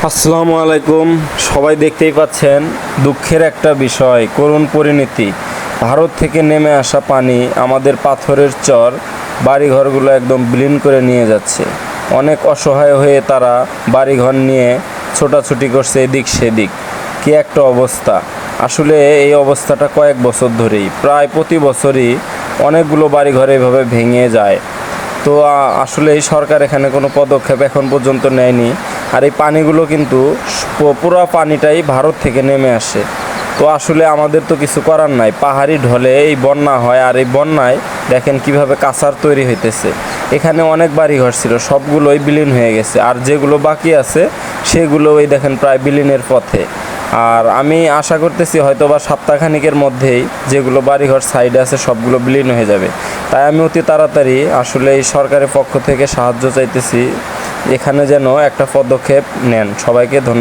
আসসালামু আলাইকুম। সবাই দেখতেই পাচ্ছেন দুঃখের একটা বিষয়, করুণ পরিণতি। ভারত থেকে নেমে আসা পানি আমাদের পাথরের চর বাড়িঘরগুলো একদম বিলীন করে নিয়ে যাচ্ছে। অনেক অসহায় হয়ে তারা বাড়িঘর নিয়ে ছোটাছুটি করছে এদিক সেদিক। কী একটা অবস্থা! আসলে এই অবস্থাটা কয়েক বছর ধরেই, প্রায় প্রতি বছরই অনেকগুলো বাড়িঘর এভাবে ভেঙে যায়। তো আসলে এই সরকার এখানে কোনো পদক্ষেপ এখন পর্যন্ত নেয়নি। আর এই পানিগুলো কিন্তু পুরো পানিটাই ভারত থেকে নেমে আসে। তো আসলে আমাদের তো কিছু করার নাই, পাহাড়ি ঢলে এই বন্যা হয়। আর এই বন্যায় দেখেন কিভাবে কাঁচার তৈরি হইতেছে। এখানে অনেক বাড়িঘর ছিল, সবগুলোই বিলীন হয়ে গেছে, আর যেগুলো বাকি আছে সেগুলো ওই দেখেন প্রায় বিলীনের পথে। আর আমি আশা করতেছি হয়তো বা সপ্তাহখানিকের মধ্যেই যেগুলো বাড়িঘর সাইডে আছে সবগুলো বিলীন হয়ে যাবে। তাই আমি অতি তাড়াতাড়ি আসলে এই সরকারের পক্ষ থেকে সাহায্য চাইতেছি, এখানে যেন একটা পদক্ষেপ নেন। সবাইকে ধন্যবাদ।